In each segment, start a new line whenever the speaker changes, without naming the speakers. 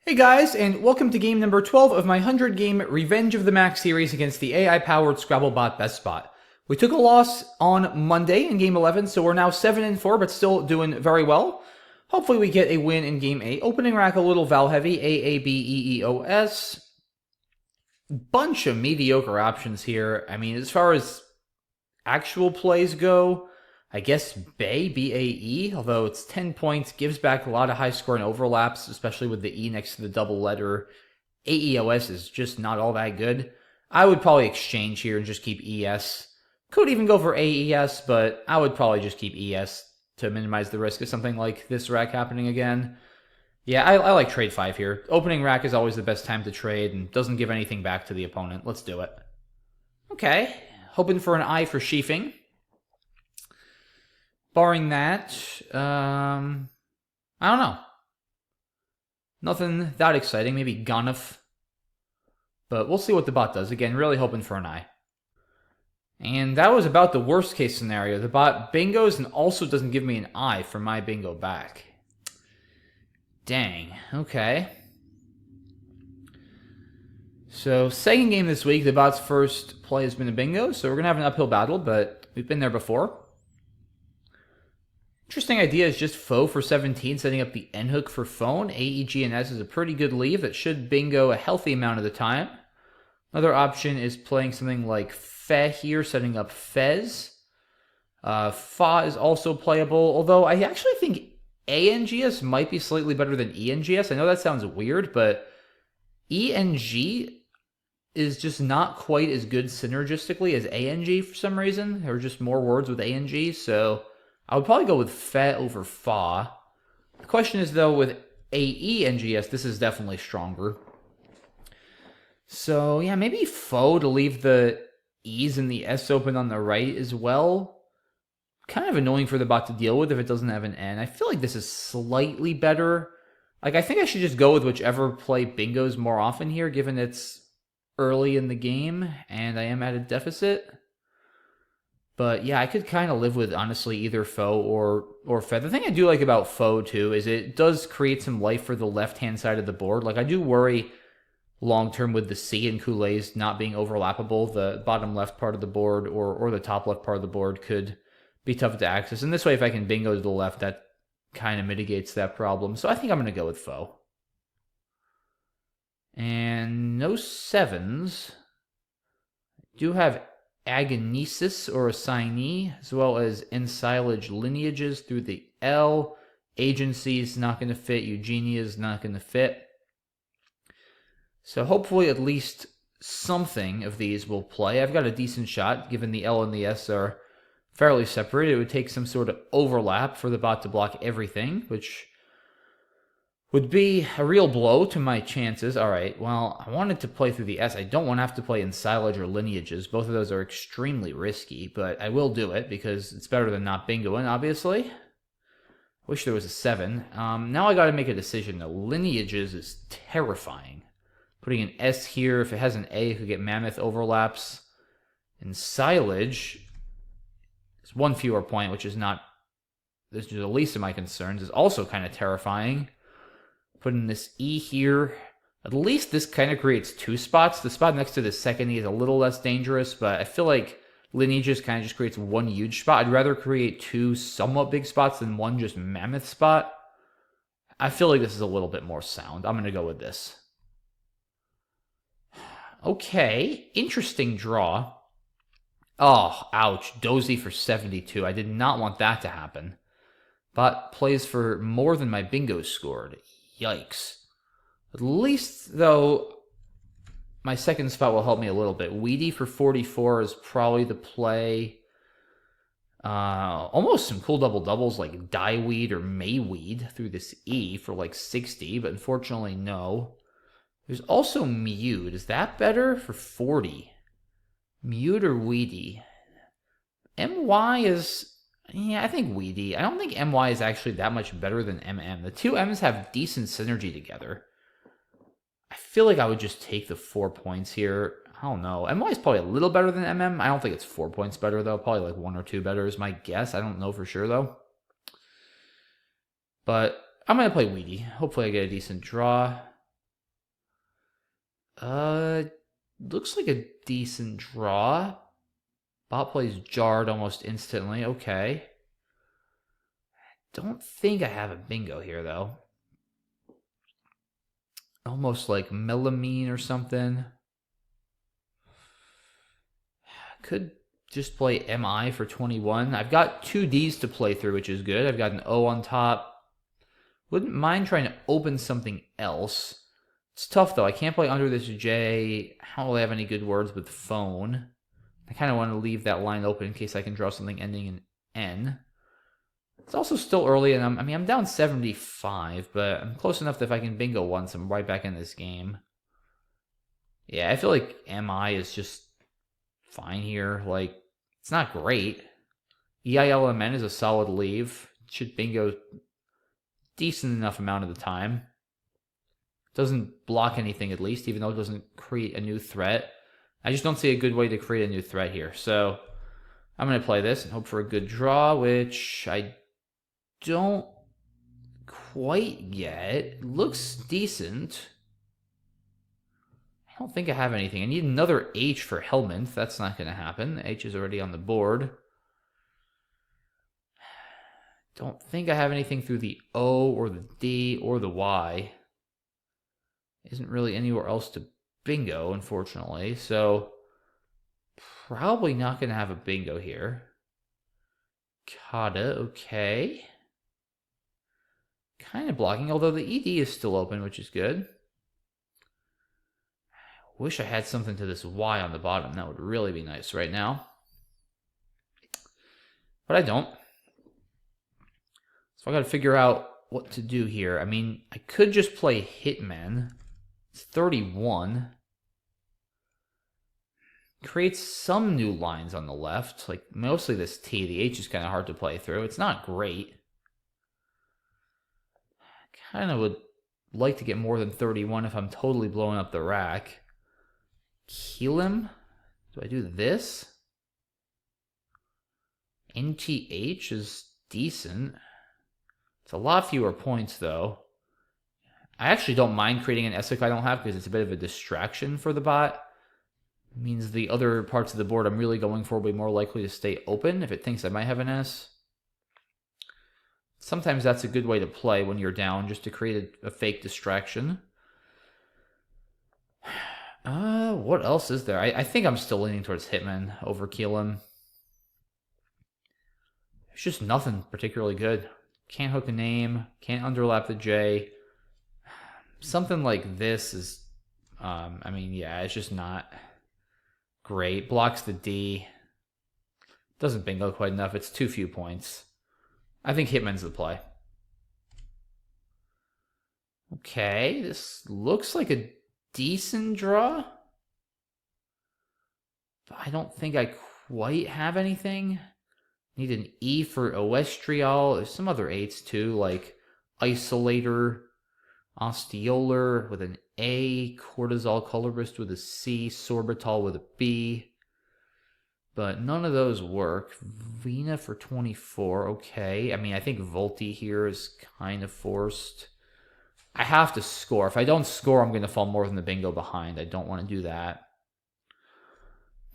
Hey guys, and welcome to game number 12 of my 100-game Revenge of the Mack series against the AI-powered Scrabble bot BestBot. We took a loss on Monday in game 11, so we're now 7-4, but still doing very well. Hopefully we get a win in game 8. Opening rack a little vowel heavy, A-A-B-E-E-O-S. Bunch of mediocre options here. I mean, as far as actual plays go, I guess Bae, B-A-E, although it's 10 points, gives back a lot of high scoring overlaps, especially with the E next to the double letter. A-E-O-S is just not all that good. I would probably exchange here and just keep E-S. Could even go for A-E-S, but I would probably just keep E-S to minimize the risk of something like this rack happening again. Yeah, I like trade 5 here. Opening rack is always the best time to trade and doesn't give anything back to the opponent. Let's do it. Okay, hoping for an I for sheafing. Barring that, I don't know. Nothing that exciting. Maybe Ganef. But we'll see what the bot does. Again, really hoping for an I. And that was about the worst case scenario. The bot bingos and also doesn't give me an I for my bingo back. Dang. Okay. So, second game this week, the bot's first play has been a bingo. So we're going to have an uphill battle, but we've been there before. Interesting idea is just foe for 17, setting up the N hook for phone. A, E, G, and S is a pretty good leave that should bingo a healthy amount of the time. Another option is playing something like Fe here, setting up Fez. Fa is also playable, although I actually think ANGS might be slightly better than ENGS. I know that sounds weird, but ENG is just not quite as good synergistically as ANG for some reason. There are just more words with ANG, so I would probably go with Fe over Fa. The question is, though, with AENGS, this is definitely stronger. So, yeah, maybe Fo to leave the E's and the S open on the right as well. Kind of annoying for the bot to deal with if it doesn't have an N. I feel like this is slightly better. Like, I think I should just go with whichever play bingos more often here, given it's early in the game and I am at a deficit. But yeah, I could kind of live with, honestly, either Foe or Fed. The thing I do like about Foe, too, is it does create some life for the left-hand side of the board. Like, I do worry long-term with the C and Kool-Aid's not being overlappable. The bottom left part of the board or the top left part of the board could be tough to access. And this way, if I can bingo to the left, that kind of mitigates that problem. So I think I'm going to go with Foe. And no sevens. I do have agonesis or assignee, as well as ensilage lineages through the L. Agency is not going to fit. Eugenia is not going to fit. So hopefully at least something of these will play. I've got a decent shot, given the L and the S are fairly separated. It would take some sort of overlap for the bot to block everything, which would be a real blow to my chances. All right, well, I wanted to play through the S. I don't want to have to play ensilage or lineages. Both of those are extremely risky, but I will do it because it's better than not bingoing, obviously. Wish there was a 7. Now I got to make a decision. The lineages is terrifying. Putting an S here, if it has an A, it could get mammoth overlaps. Ensilage is one fewer point, which is not, this is the least of my concerns, is also kind of terrifying. Putting this E here, at least this kind of creates 2 spots. The spot next to the second E is a little less dangerous, but I feel like lineages kind of just creates 1 huge spot. I'd rather create 2 somewhat big spots than 1 just mammoth spot. I feel like this is a little bit more sound. I'm going to go with this. Okay, interesting draw. Oh, ouch. Dozy for 72. I did not want that to happen. But plays for more than my bingo scored. Yikes. At least, though, my second spot will help me a little bit. Weedy for 44 is probably the play. Almost some cool double-doubles like Dieweed or Mayweed through this E for like 60, but unfortunately, no. There's also Mute. Is that better for 40? Mute or Weedy? MY is... yeah, I think Weedy. I don't think MY is actually that much better than MM. The two M's have decent synergy together. I feel like I would just take the 4 points here. I don't know. MY is probably a little better than MM. I don't think it's 4 points better, though. Probably like 1 or 2 better is my guess. I don't know for sure, though. But I'm going to play Weedy. Hopefully I get a decent draw. Uh, looks like a decent draw. Bot plays jarred almost instantly. Okay. Don't think I have a bingo here, though. Almost like melamine or something. Could just play MI for 21. I've got two Ds to play through, which is good. I've got an O on top. Wouldn't mind trying to open something else. It's tough, though. I can't play under this J. I don't really have any good words with phone. I kind of want to leave that line open in case I can draw something ending in N. It's also still early, and I'm down 75, but I'm close enough that if I can bingo once, I'm right back in this game. Yeah, I feel like MI is just fine here. Like, it's not great. EILMN is a solid leave. Should bingo decent enough amount of the time. Doesn't block anything at least, even though it doesn't create a new threat. I just don't see a good way to create a new threat here. So I'm going to play this and hope for a good draw, which I don't quite get. It looks decent. I don't think I have anything. I need another H for Helminth. That's not going to happen. H is already on the board. Don't think I have anything through the O or the D or the Y. Isn't really anywhere else to bingo, unfortunately. So probably not going to have a bingo here. Kata, okay. Kind of blocking, although the ED is still open, which is good. Wish I had something to this Y on the bottom. That would really be nice right now. But I don't. So I got to figure out what to do here. I mean, I could just play Hitman. It's 31. Creates some new lines on the left. Like, mostly this T. The H is kind of hard to play through. It's not great. I kind of would like to get more than 31 if I'm totally blowing up the rack. Kill him? Do I do this? NTH is decent. It's a lot fewer points, though. I actually don't mind creating an S if I don't have, because it's a bit of a distraction for the bot. It means the other parts of the board I'm really going for will be more likely to stay open if it thinks I might have an S. Sometimes that's a good way to play when you're down, just to create a fake distraction. What else is there? I think I'm still leaning towards Hitman over Keelan. There's just nothing particularly good. Can't hook a name, can't underlap the J. Something like this is, I mean, yeah, it's just not great. Blocks the D. Doesn't bingo quite enough. It's too few points. I think Hitman's the play. Okay, this looks like a decent draw. But I don't think I quite have anything. Need an E for Oestriol. There's some other 8s too, like Isolator, Osteolar with an A, Cortisol Colorist with a C, Sorbitol with a B. But none of those work. Vena for 24, okay. I mean, I think Volti here is kind of forced. I have to score. If I don't score, I'm going to fall more than the bingo behind. I don't want to do that.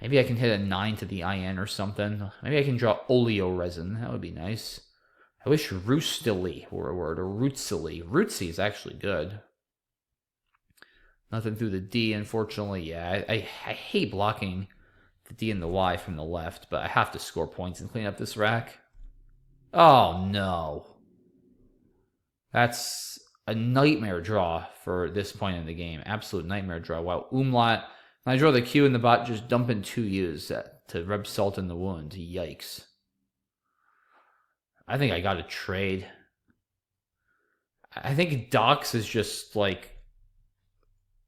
Maybe I can hit a 9 to the IN or something. Maybe I can draw oleoresin. That would be nice. I wish Roostily were a word, or Rootsily. Rootsy is actually good. Nothing through the D, unfortunately. Yeah, I hate blocking the D and the Y from the left, but I have to score points and clean up this rack. Oh, no. That's a nightmare draw for this point in the game. Absolute nightmare draw. Wow, umlaut. When I draw the Q in the bot, just dump in 2 U's to rub salt in the wound. Yikes. I think I got to trade. I think Docs is just like...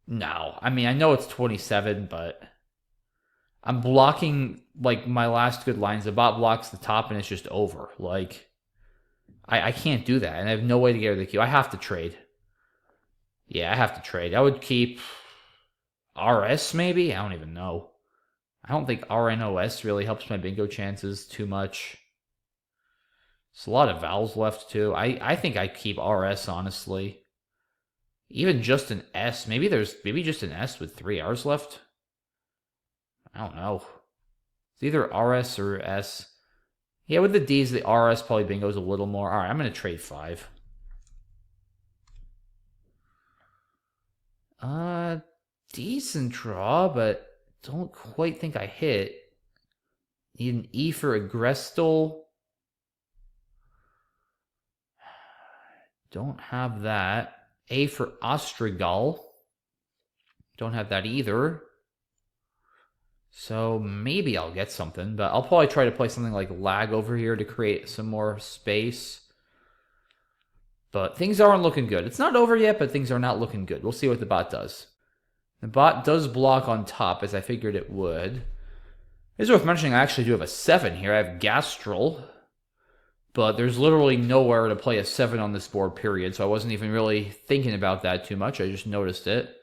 No. I mean, I know it's 27, but... I'm blocking, like, my last good lines. The bot blocks the top, and it's just over. Like, I can't do that, and I have no way to get rid of the Q. I have to trade. Yeah, I have to trade. I would keep... RS, maybe? I don't even know. I don't think RNOS really helps my bingo chances too much. There's a lot of vowels left, too. I think I keep RS, honestly. Even just an S. Maybe just an S with 3 R's left. I don't know. It's either RS or S. Yeah, with the D's, the RS probably bingo's a little more. All right, I'm going to trade 5. Decent draw, but don't quite think I hit. Need an E for Agrestal. Don't have that. A for Ostrigal. Don't have that either. So maybe I'll get something, but I'll probably try to play something like Lag over here to create some more space. But things aren't looking good. It's not over yet, but things are not looking good. We'll see what the bot does. The bot does block on top, as I figured it would. It's worth mentioning I actually do have a 7 here. I have Gastral, but there's literally nowhere to play a 7 on this board, period, so I wasn't even really thinking about that too much. I just noticed it.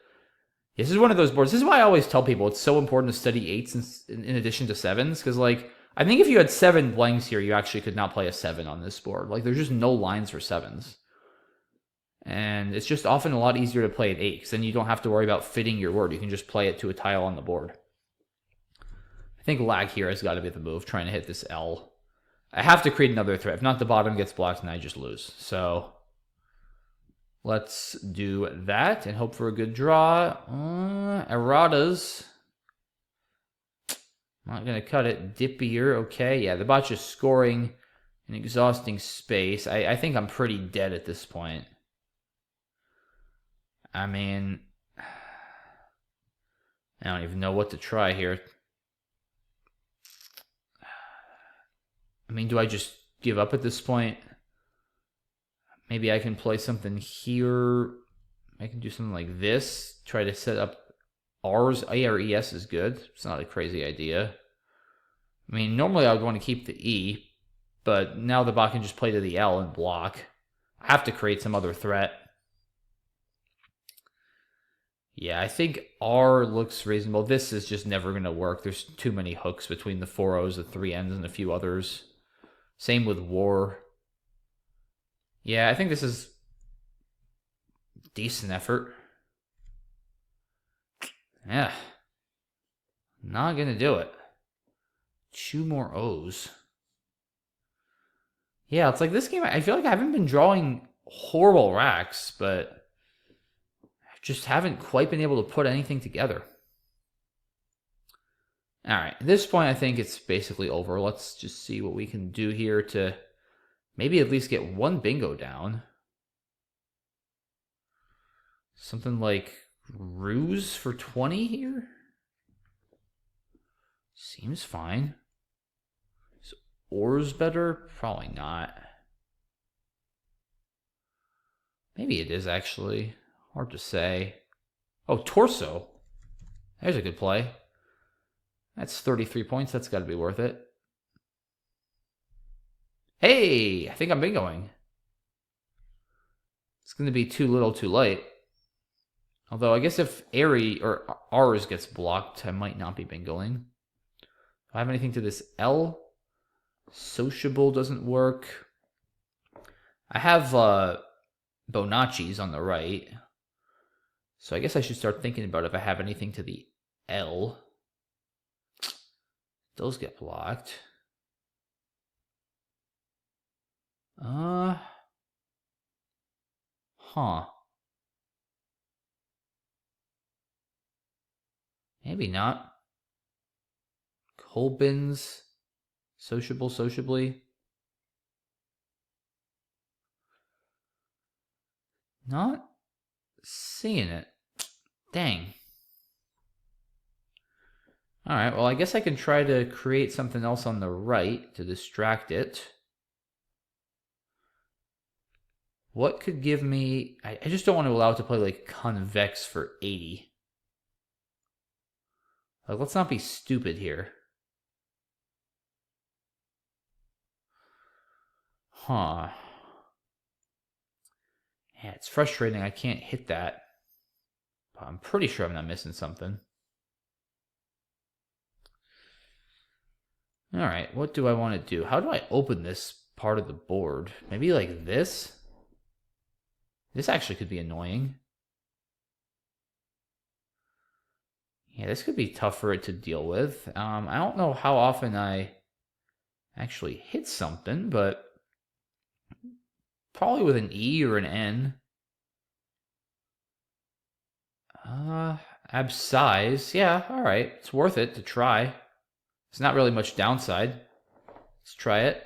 This is one of those boards. This is why I always tell people it's so important to study 8s in addition to 7s, because, like, I think if you had 7 blanks here, you actually could not play a 7 on this board. Like, there's just no lines for 7s. And it's just often a lot easier to play at 8, because then you don't have to worry about fitting your word. You can just play it to a tile on the board. I think Lag here has got to be the move, trying to hit this L. I have to create another threat. If not, the bottom gets blocked and I just lose. So let's do that and hope for a good draw. Erratas. Not going to cut it. Dippier. Okay, yeah, the bot's just scoring an exhausting space. I think I'm pretty dead at this point. I mean, I don't even know what to try here. I mean, do I just give up at this point? Maybe I can play something here. I can do something like this. Try to set up R's. A or ES is good. It's not a crazy idea. I mean, normally I would want to keep the E, but now the bot can just play to the L and block. I have to create some other threat. Yeah, I think R looks reasonable. This is just never going to work. There's too many hooks between the 4 O's, the 3 N's, and a few others. Same with War. Yeah, I think this is decent effort. Yeah. Not going to do it. 2 more O's. Yeah, it's like this game, I feel like I haven't been drawing horrible racks, but I just haven't quite been able to put anything together. All right, at this point, I think it's basically over. Let's just see what we can do here to maybe at least get 1 bingo down. Something like Ruse for 20 here? Seems fine. Is Or's better? Probably not. Maybe it is, actually. Hard to say. Oh, Torso. There's a good play. That's 33 points. That's got to be worth it. Hey, I think I'm bingoing. It's going to be too little too late. Although, I guess if Airy or R's gets blocked, I might not be bingoing. Do I have anything to this L? Sociable doesn't work. I have Bonacci's on the right. So I guess I should start thinking about if I have anything to the L. Those get blocked. Huh. Maybe not. Colbins. Sociably. Not seeing it. Dang. Alright, well, I guess I can try to create something else on the right to distract it. What could give me... I just don't want to allow it to play, like, convex for 80. Like, let's not be stupid here. Huh. Yeah, it's frustrating I can't hit that. But I'm pretty sure I'm not missing something. Alright, what do I want to do? How do I open this part of the board? Maybe like this? This actually could be annoying. Yeah, this could be tough for it to deal with. I don't know how often I actually hit something, but probably with an E or an N. Abscise. Yeah, all right. It's worth it to try. It's not really much downside. Let's try it.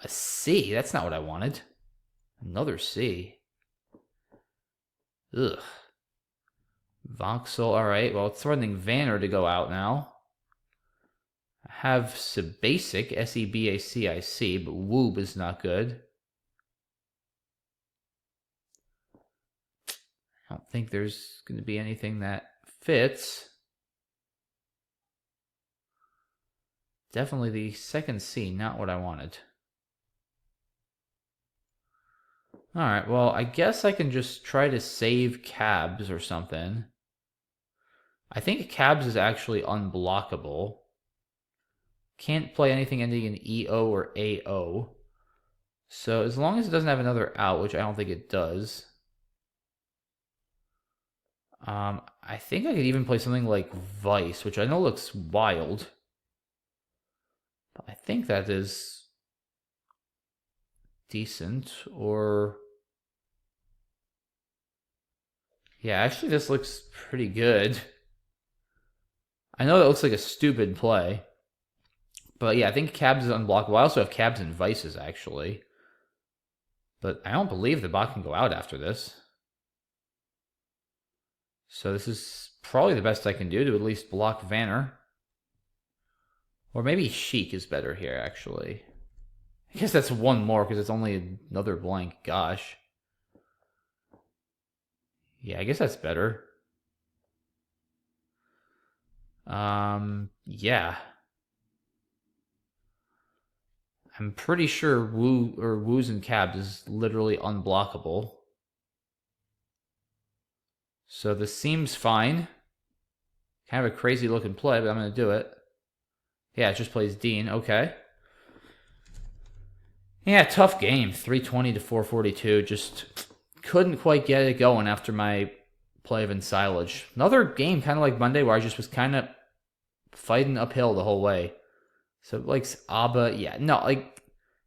A C. That's not what I wanted. Another C. Ugh. Voxel. All right. Well, it's threatening Vanner to go out now. I have Sebacic. S-E-B-A-C-I-C, but Woob is not good. I don't think there's going to be anything that fits. Definitely the second C, not what I wanted. Alright, well, I guess I can just try to save cabs or something. I think cabs is actually unblockable. Can't play anything ending in EO or AO. So as long as it doesn't have another out, which I don't think it does. I think I could even play something like Vice, which I know looks wild. But I think that is decent, or... Yeah, actually this looks pretty good. I know that looks like a stupid play. But yeah, I think cabs is unblockable. I also have cabs and vices, actually. But I don't believe the bot can go out after this. So this is probably the best I can do to at least block Vanner. Or maybe Sheik is better here, actually. I guess that's one more because it's only another blank. Gosh. Yeah, I guess that's better. Yeah. I'm pretty sure Woos and Cabs is literally unblockable. So this seems fine. Kind of a crazy looking play, but I'm going to do it. Yeah, it just plays Dean. Okay. Yeah, tough game. 320 to 442. Just couldn't quite get it going after my play of Ensilage. Another game kind of like Monday where I just was kind of fighting uphill the whole way. So like Abba, yeah, no, like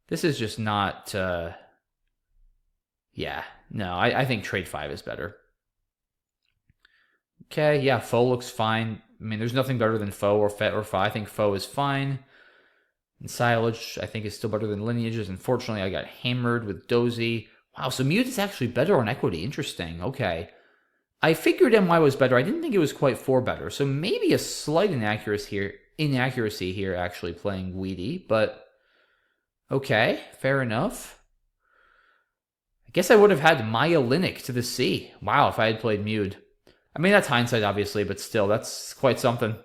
this is just not. Yeah, no, I think Trade 5 is better. Okay, yeah, Foe looks fine. I mean, there's nothing better than Foe or Fet or Fa. I think Foe is fine. And Silage, I think, is still better than Lineages. Unfortunately, I got hammered with Dozy. Wow, so Mute is actually better on Equity. Interesting. Okay. I figured MY was better. I didn't think it was quite 4 better. So maybe a slight inaccuracy here actually playing Weedy, but okay, fair enough. I guess I would have had Maya Linux to the C. Wow, if I had played Mute. I mean, that's hindsight, obviously, but still, that's quite something.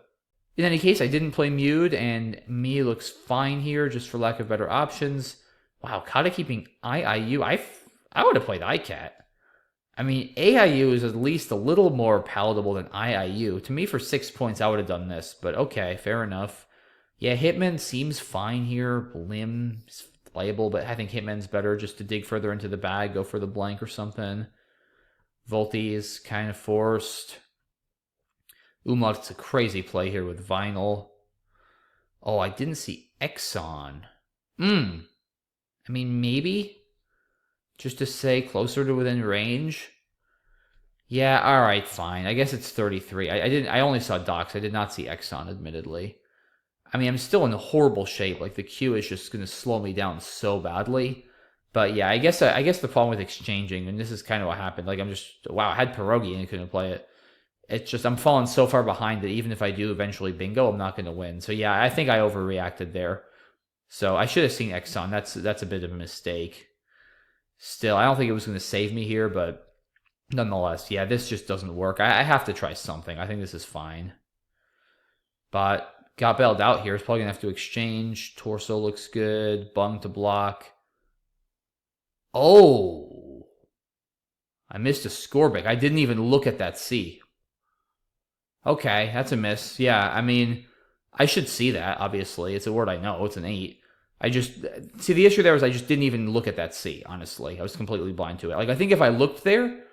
In any case, I didn't play Mute, and me looks fine here, just for lack of better options. Wow, Kata keeping IIU. I would have played ICAT. I mean, AIU is at least a little more palatable than IIU. To me, for 6 points, I would have done this, but okay, fair enough. Yeah, Hitman seems fine here. Blim is playable, but I think Hitman's better just to dig further into the bag, go for the blank or something. Volti is kind of forced. Umlaut's a crazy play here with Vinyl. Oh, I didn't see Exxon. I mean, maybe just to say closer to within range. Yeah, all right, fine. I guess it's 33. I only saw Docs. I did not see Exxon, admittedly. I mean, I'm still in horrible shape. Like the queue is just going to slow me down so badly. But yeah, I guess the problem with exchanging, and this is kind of what happened. Like I'm just wow, I had Pierogi and I couldn't play it. It's just I'm falling so far behind that even if I do eventually bingo, I'm not going to win. So yeah, I think I overreacted there. So I should have seen Exxon. That's a bit of a mistake. Still, I don't think it was going to save me here, but nonetheless, yeah, this just doesn't work. I have to try something. I think this is fine. But got bailed out here. It's probably going to have to exchange. Torso looks good. Bung to block. Oh! I missed a Scorbic. I didn't even look at that C. Okay, that's a miss. Yeah, I mean, I should see that, obviously. It's a word I know. It's an 8. I just... See, the issue there is I just didn't even look at that C, honestly. I was completely blind to it. Like, I think if I looked there,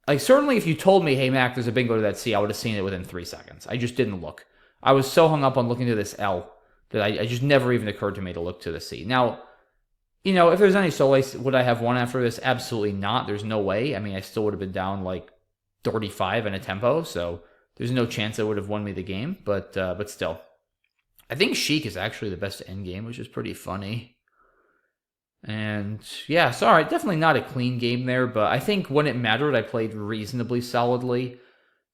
Like, certainly if you told me, hey, Mac, there's a bingo to that C, I would have seen it within 3 seconds. I just didn't look. I was so hung up on looking to this L that I just never even occurred to me to look to the C. Now, if there's any solace, would I have won after this? Absolutely not. There's no way. I mean, I still would have been down like 35 in a tempo, so there's no chance I would have won me the game. But still, I think Sheik is actually the best endgame, which is pretty funny. And yeah, sorry, definitely not a clean game there, but I think when it mattered, I played reasonably solidly.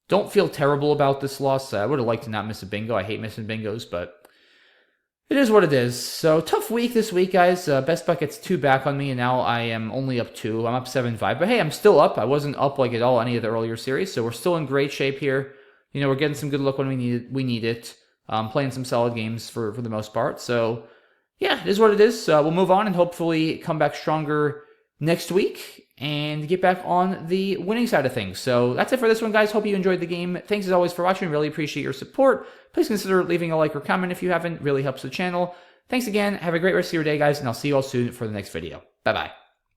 Don't feel terrible about this loss. I would have liked to not miss a bingo. I hate missing bingos, but it is what it is. So tough week this week, guys. BestBot gets 2 back on me, and now I am only up 2. I'm up 7-5, but hey, I'm still up. I wasn't up like at all any of the earlier series, so we're still in great shape here. We're getting some good luck when we need it. Playing some solid games for the most part. So yeah, it is what it is. We'll move on and hopefully come back stronger next week and get back on the winning side of things. So that's it for this one, guys. Hope you enjoyed the game. Thanks as always for watching. Really appreciate your support. Please consider leaving a like or comment if you haven't. Really helps the channel. Thanks again. Have a great rest of your day, guys, and I'll see you all soon for the next video. Bye-bye.